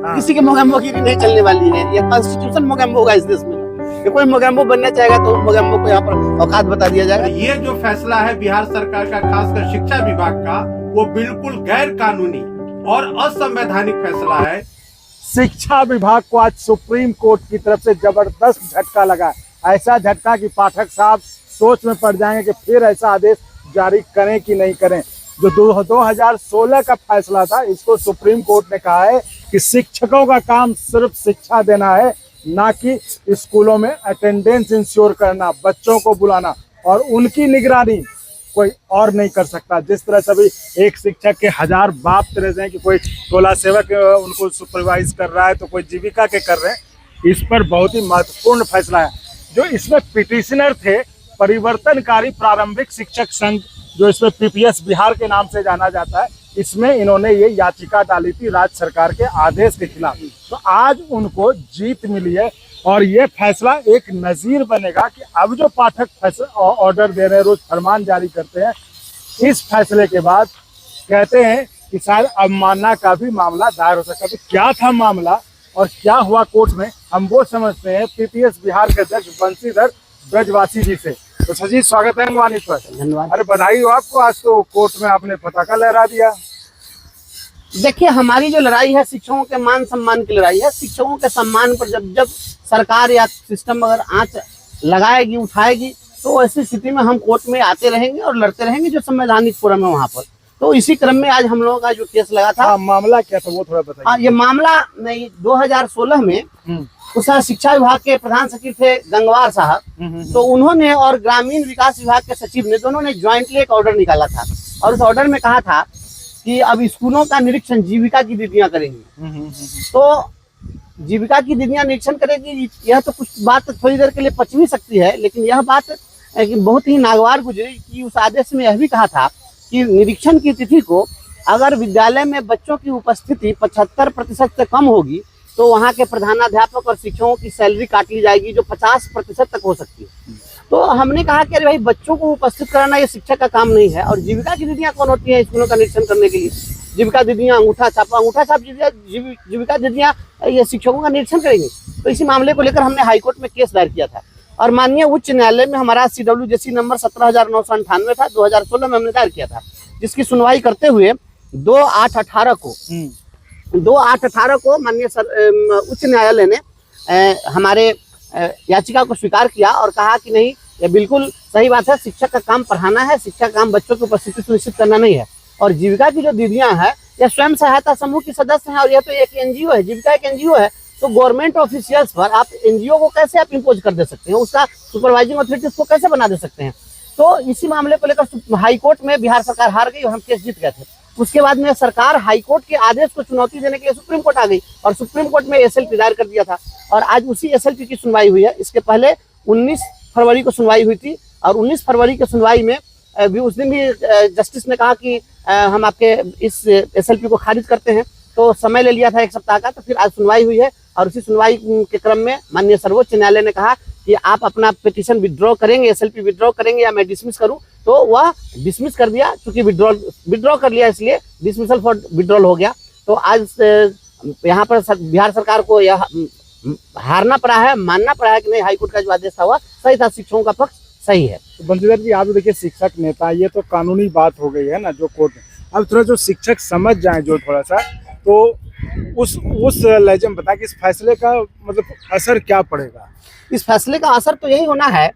किसी की मोगैम्बोगिरी नहीं चलने वाली है। ये कॉन्स्टिट्यूशन मोगैम्बो होगा इस देश में। कि कोई मोगैम्बो बनना चाहेगा तो मोगैम्बो को यहाँ पर औकात बता दिया जाएगा। ये जो फैसला है बिहार सरकार का, खासकर शिक्षा विभाग का, वो बिल्कुल गैर कानूनी और असंवैधानिक फैसला है। शिक्षा विभाग को आज सुप्रीम कोर्ट की तरफ से जबरदस्त झटका लगा। ऐसा झटका कि पाठक साहब सोच में पड़ जाएंगे कि फिर ऐसा आदेश जारी करें कि नहीं करें। जो 2016 का फैसला था, इसको सुप्रीम कोर्ट ने कहा है कि शिक्षकों का काम सिर्फ शिक्षा देना है, ना कि स्कूलों में अटेंडेंस इंश्योर करना, बच्चों को बुलाना और उनकी निगरानी कोई और नहीं कर सकता। जिस तरह से अभी एक शिक्षक के 1000 बाप तरह हैं कि कोई टोला सेवक उनको सुपरवाइज कर रहा है तो कोई जीविका के कर रहे हैं। इस पर बहुत ही महत्वपूर्ण फैसला है। जो इसमें पिटिशनर थे, परिवर्तनकारी प्रारंभिक शिक्षक संघ, जो इसमें पीपीएस बिहार के नाम से जाना जाता है, इसमें इन्होंने ये याचिका डाली थी राज्य सरकार के आदेश के खिलाफ। तो आज उनको जीत मिली है और ये फैसला एक नजीर बनेगा कि अब जो पाठक ऑर्डर दे रहे हैं, रोज फरमान जारी करते हैं, इस फैसले के बाद कहते हैं कि शायद अवमानना का भी मामला दायर हो सकता है। तो क्या था मामला और क्या हुआ कोर्ट में, हम वो समझते हैं पीपीएस बिहार के अध्यक्ष बंशीधर ब्रजवासी जी से। तो सजी स्वागत है अनुमानित पर। धन्यवाद। अरे बधाई हो आपको, आज तो कोर्ट में आपने पताका लहरा दिया। देखिए, हमारी जो लड़ाई है शिक्षकों के मान सम्मान की लड़ाई है। शिक्षकों के सम्मान पर जब सरकार या सिस्टम अगर आंच लगाएगी, उठाएगी, तो ऐसी स्थिति में हम कोर्ट में आते रहेंगे और लड़ते रहेंगे, जो संवैधानिक फोरम है वहाँ पर। तो इसी क्रम में आज हम लोगों का जो केस लगा था। मामला क्या था वो थोड़ा बताइए। हाँ, ये मामला नहीं 2016 में उस शिक्षा विभाग के प्रधान सचिव थे गंगवार साहब, तो उन्होंने और ग्रामीण विकास विभाग के सचिव ने, दोनों ने ज्वाइंटली एक ऑर्डर निकाला था और उस ऑर्डर में कहा था कि अब स्कूलों का निरीक्षण जीविका की दीदियां करेंगी। तो जीविका की दीदियां निरीक्षण करेगी, यह तो कुछ बात थोड़ी देर के लिए पच भी सकती है, लेकिन यह बात बहुत ही नागवार गुजरी कि उस आदेश में यह भी कहा था कि निरीक्षण की तिथि को अगर विद्यालय में बच्चों की उपस्थिति 75% से कम होगी तो वहाँ के प्रधानाध्यापक और शिक्षकों की सैलरी काट ली जाएगी, जो 50% तक हो सकती है। तो हमने कहा कि अरे भाई, बच्चों को उपस्थित कराना ये शिक्षक का काम नहीं है। और जीविका की दीदियां कौन होती हैं स्कूलों का निरीक्षण करने के लिए? जीविका दीदियां अंगूठा छाप जीविका दीदियां ये शिक्षकों का निरीक्षण करेंगी। तो इसी मामले को लेकर हमने हाईकोर्ट में केस दायर किया था और माननीय उच्च न्यायालय में हमारा CWJC नंबर 17,998 था, 2016 में हमने दायर किया था, जिसकी सुनवाई करते हुए 2/8/18 को माननीय उच्च न्यायालय ने हमारे याचिका को स्वीकार किया और कहा कि नहीं, ये बिल्कुल सही बात है, शिक्षक का काम पढ़ाना है, शिक्षक का काम बच्चों की उपस्थिति सुनिश्चित करना नहीं है। और जीविका की जो दीदियां हैं, यह स्वयं सहायता समूह की सदस्य हैं और यह तो एक एनजीओ है, जीविका एक एनजीओ है। तो गवर्नमेंट ऑफिशियल्स पर आप एनजीओ को कैसे आप इम्पोज कर दे सकते हैं, उसका सुपरवाइजिंग अथॉरिटीज को कैसे बना दे सकते हैं? तो इसी मामले को लेकर हाईकोर्ट में बिहार सरकार हार गई और हम केस जीत गए थे। उसके बाद में सरकार हाईकोर्ट के आदेश को चुनौती देने के लिए सुप्रीम कोर्ट आ गई और सुप्रीम कोर्ट में SLP दायर कर दिया था और आज उसी SLP की सुनवाई हुई है। इसके पहले 19 फरवरी को सुनवाई हुई थी और 19 फरवरी की सुनवाई में भी उस दिन भी जस्टिस ने कहा कि हम आपके इस SLP को खारिज करते हैं। तो समय ले लिया था 1 सप्ताह का, तो फिर आज सुनवाई हुई है और उसी सुनवाई के क्रम में माननीय सर्वोच्च न्यायालय ने कहा कि आप अपना पिटीशन विड्रॉ करेंगे, SLP विड्रॉ करेंगे या मैं डिसमिस करूं, तो वह डिसमिस कर दिया। क्योंकि विड्रॉ कर लिया इसलिए डिसमिसल फॉर विड्रॉल हो गया। तो आज यहाँ पर बिहार सरकार को यह हारना पड़ा है, मानना पड़ा है कि नहीं, हाईकोर्ट का जो आदेश था वह सही था, शिक्षकों का पक्ष सही है। तो बंशीधर जी, आप देखिए शिक्षक नेता, ये तो कानूनी बात हो गई है ना जो कोर्ट में। अब थोड़ा जो शिक्षक समझ जाए जो थोड़ा सा, तो उस लहजे में बता कि इस फैसले का मतलब असर क्या पड़ेगा? इस फैसले का असर तो यही होना है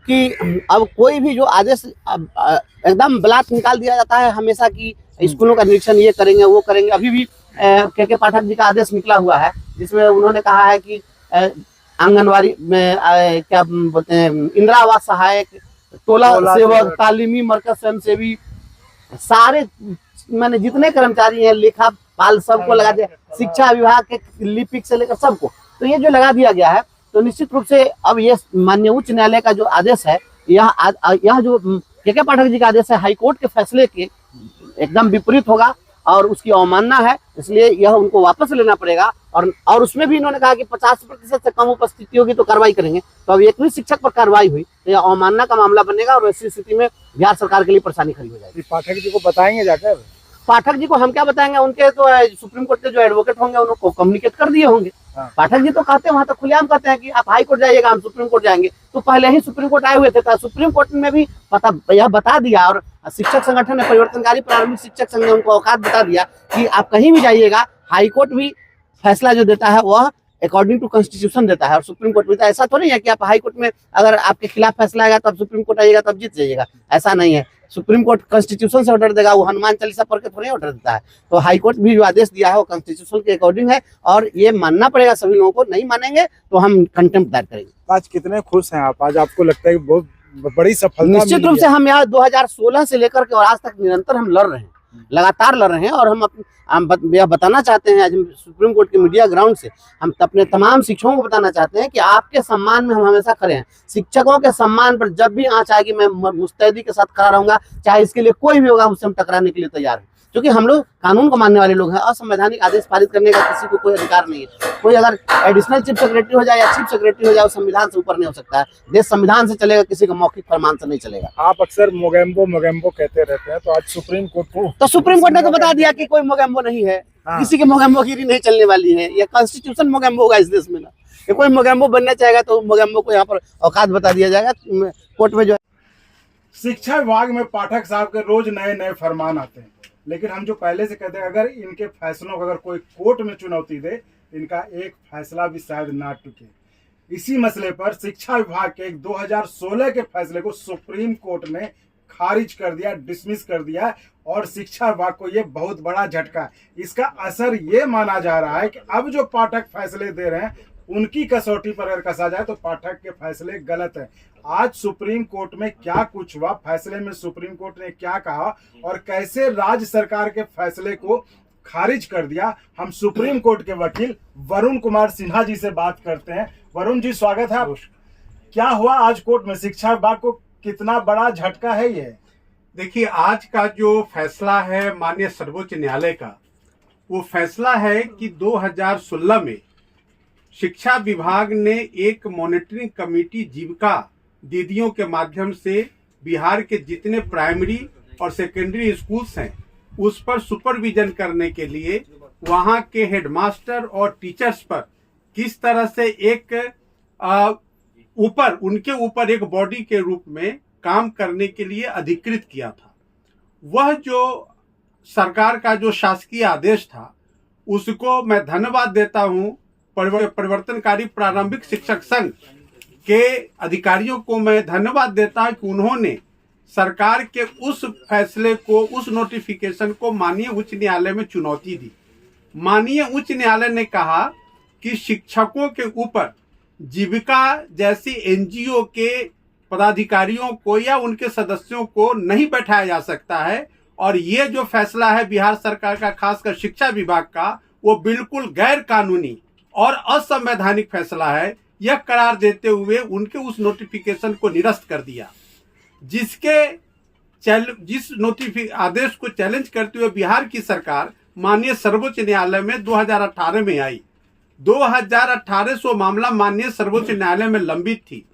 कि अब कोई भी जो आदेश एकदम ब्लाट निकाल दिया जाता है हमेशा कि स्कूलों का निरीक्षण ये करेंगे वो करेंगे। अभी भी के पाठक जी का आदेश निकला हुआ है जिसमें उन्होंने कहा है कि आंगनवाड़ी में क्या बोलते हैं, इंदिरा आवास सहायक, टोला सेवक, तालीमी मरकज स्वयंसेवी, सारे मैंने जितने कर्मचारी हैं, लेखापाल, सबको लगा दिया, शिक्षा विभाग के लिपिक से लेकर सबको। तो ये जो लगा दिया गया है, तो निश्चित रूप से अब ये माननीय उच्च न्यायालय का जो आदेश है, यह जो के पाठक जी का आदेश है, हाईकोर्ट के फैसले के एकदम विपरीत होगा और उसकी अवमानना है, इसलिए यह उनको वापस लेना पड़ेगा। और उसमें भी इन्होंने कहा कि 50% से कम उपस्थिति होगी तो कार्रवाई करेंगे। तो अब एक भी शिक्षक पर कार्रवाई हुई तो यह अवमानना का मामला बनेगा और ऐसी स्थिति में बिहार सरकार के लिए परेशानी खड़ी हो जाएगी। पाठक जी को बताएंगे जाकर? पाठक जी को हम क्या बताएंगे, उनके तो सुप्रीम कोर्ट के जो एडवोकेट होंगे उनको कम्युनिकेट कर दिए होंगे। हाँ। पाठक जी तो कहते हैं, वहां तो खुलेआम कहते हैं कि आप हाई कोर्ट जाइएगा, हम सुप्रीम कोर्ट जाएंगे। तो पहले ही सुप्रीम कोर्ट आए हुए थे, तो सुप्रीम कोर्ट में भी यह बता दिया, और शिक्षक संगठन ने, परिवर्तनकारी प्रारंभिक शिक्षक संघ ने उनको औकात बता दिया कि आप कहीं भी जाइएगा, हाई कोर्ट भी फैसला जो देता है वह अकॉर्डिंग टू कॉन्स्टिट्यूशन देता है, और सुप्रीम कोर्ट भी। तो ऐसा तो नहीं है कि आप हाई कोर्ट में अगर आपके खिलाफ फैसला आएगा तो आप सुप्रीम कोर्ट आइएगा तो आप जीत जाइएगा, ऐसा नहीं है। सुप्रीम कोर्ट कॉन्स्टिट्यूशन से ऑर्डर देगा, वो हनुमान चालीसा पढ़ के थोड़ी ऑर्डर देता है। तो हाई कोर्ट भी जो आदेश दिया है वो कॉन्स्टिट्यूशन के अकॉर्डिंग है, और ये मानना पड़ेगा सभी लोगों को। नहीं मानेंगे तो हम कंटेम्प्ट दायर करेंगे। आज कितने खुश हैं आप? आज आपको लगता है कि बहुत बड़ी सफलता निश्चित मिली रूप से है? हम यहाँ 2016 से लेकर के और आज तक निरंतर हम लड़ रहे हैं, लगातार लड़ रहे हैं। और हम यह बताना चाहते हैं, आज हम सुप्रीम कोर्ट के मीडिया ग्राउंड से हम अपने तमाम शिक्षकों को बताना चाहते हैं कि आपके सम्मान में हम हमेशा खड़े हैं। शिक्षकों के सम्मान पर जब भी आंच आएगी, मैं मुस्तैदी के साथ खड़ा रहूंगा, चाहे इसके लिए कोई भी होगा, उससे हम टकराने के लिए तैयार हैं। क्योंकि हम लोग कानून को मानने वाले लोग हैं। असंवैधानिक आदेश पारित करने का किसी को कोई अधिकार नहीं है। कोई अगर एडिशनल चीफ सेक्रेटरी हो जाए या चीफ सेक्रेटरी हो जाए, वो संविधान से ऊपर नहीं हो सकता है। देश संविधान से चलेगा, किसी का मौखिक फरमान से नहीं चलेगा। आप अक्सर मोगेम्बो कहते रहते हैं, तो आज सुप्रीम कोर्ट को तो सुप्रीम कोर्ट ने तो बता दिया कि कोई मोगेम्बो नहीं है। हाँ। किसी की मोगेम्बोगिरी नहीं चलने वाली है। ये कॉन्स्टिट्यूशन मोगेम्बो होगा इस देश में ना, कि कोई मोगेम्बो बनना चाहेगा तो मोगेम्बो को यहाँ पर औकात बता दिया जाएगा कोर्ट में। जो शिक्षा विभाग में पाठक साहब के रोज नए नए फरमान आते हैं, लेकिन हम जो पहले से कहते हैं, अगर इनके फैसलों को अगर कोई कोर्ट में चुनौती दे, इनका एक फैसला भी शायद ना टूटे। इसी मसले पर शिक्षा विभाग के एक 2016 के फैसले को सुप्रीम कोर्ट ने खारिज कर दिया, डिसमिस कर दिया, और शिक्षा विभाग को यह बहुत बड़ा झटका। इसका असर ये माना जा रहा है कि अब जो पाठक फैसले दे रहे हैं, उनकी कसौटी पर अगर कसा जाए तो पाठक के फैसले गलत है। आज सुप्रीम कोर्ट में क्या कुछ हुआ, फैसले में सुप्रीम कोर्ट ने क्या कहा और कैसे राज्य सरकार के फैसले को खारिज कर दिया, हम सुप्रीम कोर्ट के वकील वरुण कुमार सिन्हा जी से बात करते हैं। वरुण जी, स्वागत है आप। क्या हुआ आज कोर्ट में? शिक्षा विभाग को कितना बड़ा झटका है ये? देखिए, आज का जो फैसला है माननीय सर्वोच्च न्यायालय का, वो फैसला है कि 2016 में शिक्षा विभाग ने एक मॉनिटरिंग कमेटी जीविका दीदियों के माध्यम से बिहार के जितने प्राइमरी और सेकेंडरी स्कूल्स हैं उस पर सुपरविजन करने के लिए वहां के हेडमास्टर और टीचर्स पर किस तरह से एक उनके ऊपर एक बॉडी के रूप में काम करने के लिए अधिकृत किया था। वह जो सरकार का जो शासकीय आदेश था, उसको मैं धन्यवाद देता हूं परिवर्तनकारी प्रारंभिक शिक्षक संघ के अधिकारियों को मैं धन्यवाद देता हूं कि उन्होंने सरकार के उस फैसले को, उस नोटिफिकेशन को माननीय उच्च न्यायालय में चुनौती दी। माननीय उच्च न्यायालय ने कहा कि शिक्षकों के ऊपर जीविका जैसी एनजीओ के पदाधिकारियों को या उनके सदस्यों को नहीं बैठाया जा सकता है, और ये जो फैसला है बिहार सरकार का, खासकर शिक्षा विभाग का, वो बिल्कुल गैर कानूनी और असंवैधानिक फैसला है, यह करार देते हुए उनके उस नोटिफिकेशन को निरस्त कर दिया। जिस आदेश को चैलेंज करते हुए बिहार की सरकार माननीय सर्वोच्च न्यायालय में 2018 में आई। 2018 से मामला माननीय सर्वोच्च न्यायालय में लंबित थी।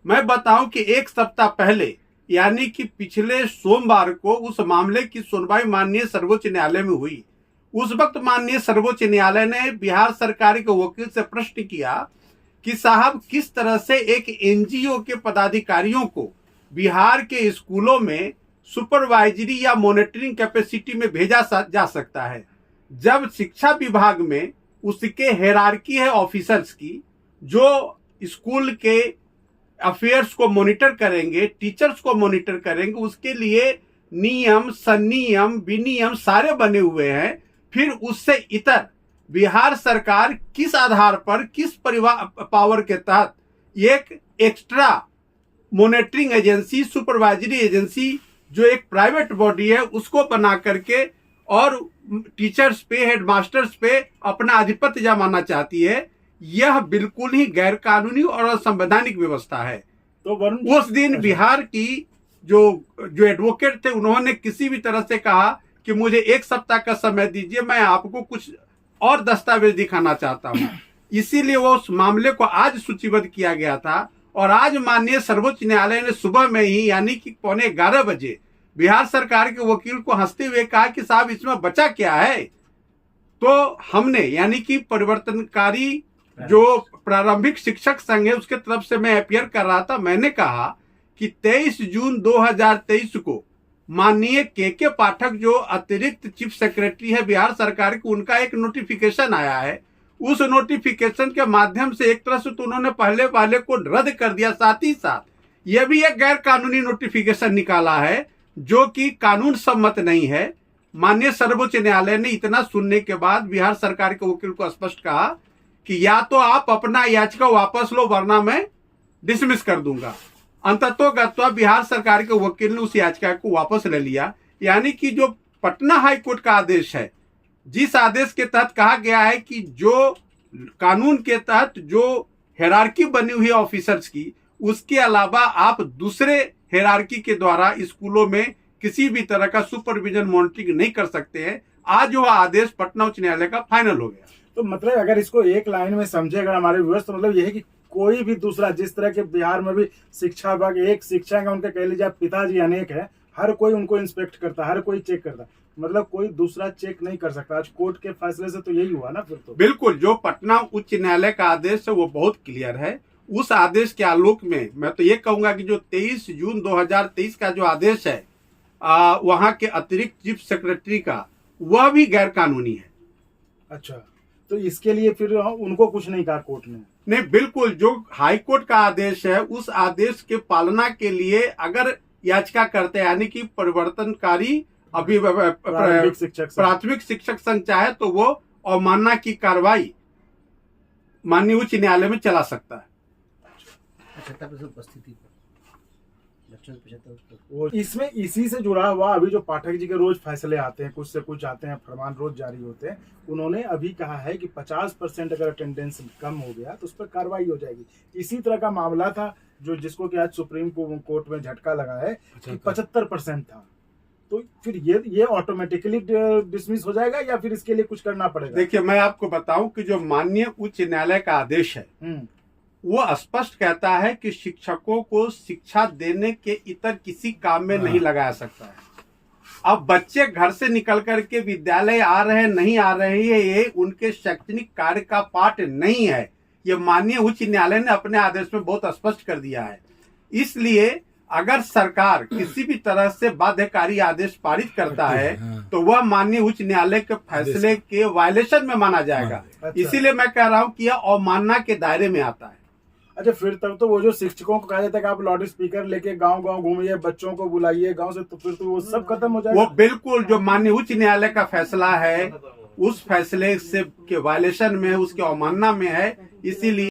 मैं बताऊं कि एक सप्ताह पहले, यानी कि पिछले सोमवार को उस मामले की सुनवाई माननीय सर्वोच्च न्यायालय में हुई। उस वक्त माननीय सर्वोच्च न्यायालय ने बिहार सरकार के वकील से प्रश्न किया कि साहब, किस तरह से एक एनजीओ के पदाधिकारियों को बिहार के स्कूलों में सुपरवाइजरी या मॉनिटरिंग कैपेसिटी में भेजा जा सकता है, जब शिक्षा विभाग में उसके हेरारकी है ऑफिसर्स की, जो स्कूल के अफेयर्स को मॉनिटर करेंगे, टीचर्स को मॉनिटर करेंगे, उसके लिए नियम, संनियम, विनियम सारे बने हुए हैं। फिर उससे इतर बिहार सरकार किस आधार पर, किस पावर के तहत एक extra monitoring agency, supervisory agency, जो एक प्राइवेट बॉडी है, उसको बना करके और टीचर्स पे, हेडमास्टर्स पे अपना आधिपत्य जमाना चाहती है। यह बिल्कुल ही गैर कानूनी और असंवैधानिक व्यवस्था है। तो उस दिन बिहार की जो एडवोकेट थे, उन्होंने किसी भी तरह से कहा कि मुझे एक सप्ताह का समय दीजिए, मैं आपको कुछ और दस्तावेज दिखाना चाहता हूं। इसीलिए वो उस मामले को आज सूचीबद्ध किया गया था, और आज माननीय सर्वोच्च न्यायालय ने सुबह में ही, यानी कि 11:15 बजे बिहार सरकार के वकील को हंसते हुए कहा कि साहब इसमें बचा क्या है। तो हमने यानी कि परिवर्तनकारी जो प्रारंभिक शिक्षक संघ है उसके तरफ से मैं अपीयर कर रहा था। मैंने कहा कि 23 जून 2023 को माननीय के पाठक जो अतिरिक्त चीफ सेक्रेटरी है बिहार सरकार की, उनका एक नोटिफिकेशन आया है। उस नोटिफिकेशन के माध्यम से एक तरह से तो उन्होंने पहले वाले को रद्द कर दिया, साथ ही साथ यह भी एक गैर कानूनी नोटिफिकेशन निकाला है जो कि कानून सम्मत नहीं है। माननीय सर्वोच्च न्यायालय ने इतना सुनने के बाद बिहार सरकार के वकील को स्पष्ट कहा कि या तो आप अपना याचिका वापस लो वरना मैं डिसमिस कर दूंगा। अंततोगत्वा बिहार सरकार के वकील ने उस याचिका को वापस ले लिया। यानी कि जो पटना हाई कोर्ट का आदेश है, जिस आदेश के तहत कहा गया है कि जो कानून के तहत जो हेरारकी बनी हुई है ऑफिसर्स की, उसके अलावा आप दूसरे हेरारकी के द्वारा स्कूलों में किसी भी तरह का सुपरविजन मॉनिटरिंग नहीं कर सकते हैं। आज वह आदेश पटना उच्च न्यायालय का फाइनल हो गया। तो मतलब अगर इसको एक लाइन में समझे अगर हमारे व्यूअर्स, तो मतलब यह है कि कोई भी दूसरा, जिस तरह के बिहार में भी शिक्षा विभाग एक शिक्षक है, उनके कह लीजिए पिताजी अनेक है, हर कोई उनको इंस्पेक्ट करता है, हर कोई चेक करता है, मतलब कोई दूसरा चेक नहीं कर सकता। आज कोर्ट के फैसले से तो यही हुआ ना फिर तो। बिल्कुल, जो पटना उच्च न्यायालय का आदेश है वो बहुत क्लियर है। उस आदेश के आलोक में मैं तो ये कहूंगा कि जो 23 जून 2023 का जो आदेश है वहां के अतिरिक्त चीफ सेक्रेटरी का, वह भी गैर कानूनी है। अच्छा, तो इसके लिए फिर उनको कुछ नहीं कहा कोर्ट ने? नहीं, बिल्कुल, जो हाई कोर्ट का आदेश है उस आदेश के पालना के लिए अगर याचिका करते हैं, यानी कि परिवर्तनकारी प्राथमिक शिक्षक संघ चाहे तो वो अवमानना की कार्रवाई माननीय उच्च न्यायालय में चला सकता है। 75% उपस्थिति बच्चों की 75%। वो इसमें इसी से जुड़ा हुआ अभी जो पाठक जी के रोज फैसले आते हैं, कुछ से कुछ आते हैं, फरमान रोज जारी होते हैं, उन्होंने अभी कहा है कि 50% अगर अटेंडेंस कम हो गया तो उस पर कार्रवाई हो जाएगी। इसी तरह का मामला था जो जिसको कि आज सुप्रीम कोर्ट में झटका लगा है कि 75% था। तो फिर ये ऑटोमेटिकली डिसमिस हो जाएगा या फिर इसके लिए कुछ करना पड़ेगा? देखिए, मैं आपको बताऊं कि जो माननीय उच्च न्यायालय का आदेश है वो स्पष्ट कहता है कि शिक्षकों को शिक्षा देने के इतर किसी काम में नहीं लगाया सकता है। अब बच्चे घर से निकल करके विद्यालय आ रहे हैं नहीं आ रहे हैं, ये उनके शैक्षणिक कार्य का पार्ट नहीं है। ये माननीय उच्च न्यायालय ने अपने आदेश में बहुत स्पष्ट कर दिया है। इसलिए अगर सरकार किसी भी तरह से बाध्यकारी आदेश पारित करता है तो वह माननीय उच्च न्यायालय के फैसले के वायलेशन में माना जाएगा। इसीलिए मैं कह रहा हूं कि यह अवमानना के दायरे में आता है। अच्छा, फिर तब तो वो जो शिक्षकों को कहा जाता है कि आप लाउड स्पीकर लेके गांव गांव घूमिए, बच्चों को बुलाइए गांव से, तो फिर तो वो सब खत्म हो जाएगा। वो बिल्कुल जो माननीय उच्च न्यायालय का फैसला है उस फैसले से के वायलेशन में है, उसके अवमानना में है। इसीलिए